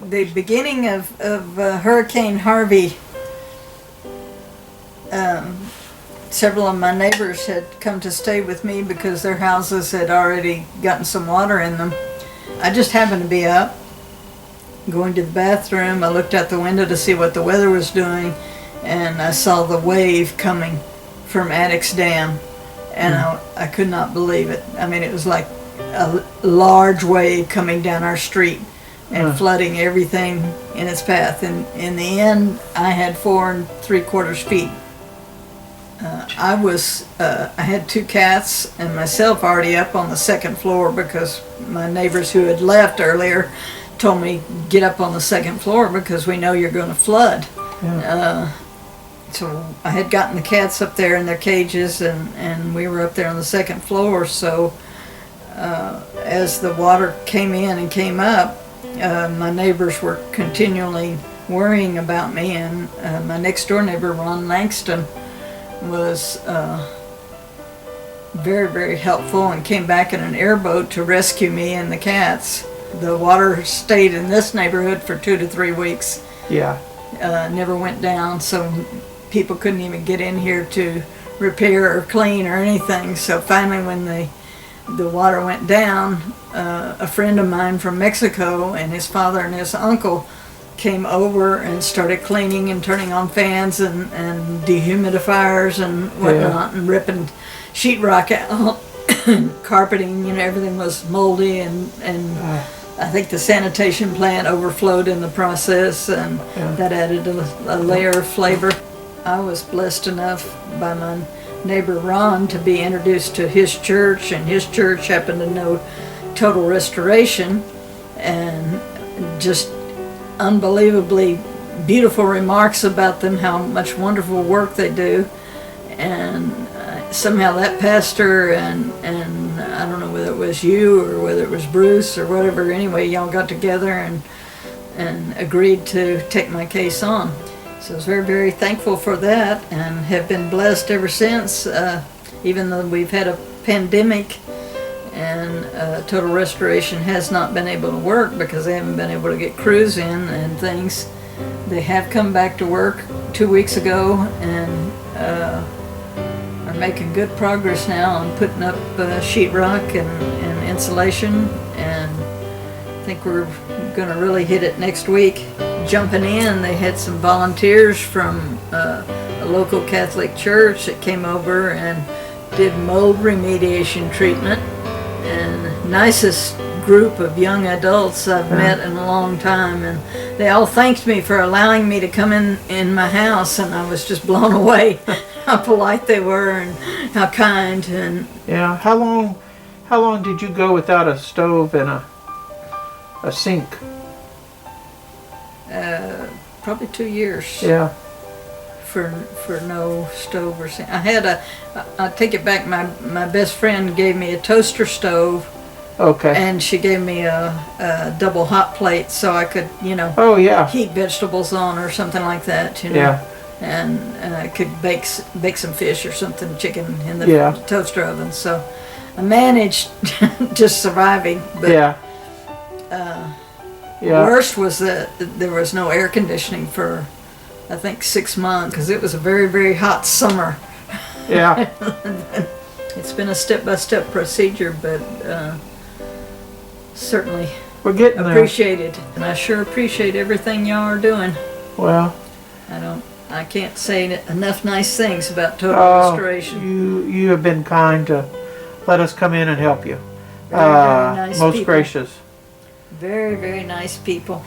the beginning of Hurricane Harvey, several of my neighbors had come to stay with me because their houses had already gotten some water in them. I just happened to be up, going to the bathroom. I looked out the window to see what the weather was doing, and I saw the wave coming from Addicks Dam, and I could not believe it. I mean, it was like a large wave coming down our street and flooding everything in its path. And in the end, I had 4 3/4 feet. I had 2 cats and myself already up on the 2nd floor because my neighbors who had left earlier told me, get up on the 2nd floor because we know you're going to flood. Yeah. So I had gotten the cats up there in their cages, and we were up there on the 2nd floor. So as the water came in and came up, my neighbors were continually worrying about me, and my next door neighbor, Ron Langston, was very, very helpful and came back in an airboat to rescue me and the cats. The water stayed in this neighborhood for 2 to 3 weeks. Yeah. Never went down, so people couldn't even get in here to repair or clean or anything. So finally, when the water went down, a friend of mine from Mexico and his father and his uncle came over and started cleaning and turning on fans and dehumidifiers and whatnot, and ripping sheetrock out, carpeting, everything was moldy, and I think the sanitation plant overflowed in the process, and that added a layer of flavor. I was blessed enough by my neighbor Ron to be introduced to his church, and his church happened to know Total Restoration, and just unbelievably beautiful remarks about them, how much wonderful work they do. And somehow that pastor and I don't know whether it was you or whether it was Bruce or whatever, anyway, y'all got together and agreed to take my case on. So I was very, very thankful for that, and have been blessed ever since, even though we've had a pandemic. And Total Restoration has not been able to work because they haven't been able to get crews in and things. They have come back to work 2 weeks ago, and are making good progress now on putting up sheetrock and insulation. And I think we're going to really hit it next week. Jumping in, they had some volunteers from a local Catholic church that came over and did mold remediation treatment. And nicest group of young adults I've met in a long time, and they all thanked me for allowing me to come in my house, and I was just blown away how polite they were and how kind. And yeah, how long did you go without a stove and a sink? Probably 2 years. Yeah. For no stove or sink. I take it back, my best friend gave me a toaster stove. Okay. And she gave me a double hot plate so I could, heat vegetables on or something like that, Yeah. And I could bake some fish or something, chicken in the toaster oven. So I managed just surviving. But worst was that there was no air conditioning for, I think, 6 months, because it was a very, very hot summer. Yeah. It's been a step-by-step procedure, but certainly we're getting appreciated. There. And I sure appreciate everything y'all are doing. Well, I can't say enough nice things about Total Restoration. You have been kind to let us come in and help you. Very, very nice most people. Gracious. Very, very nice people.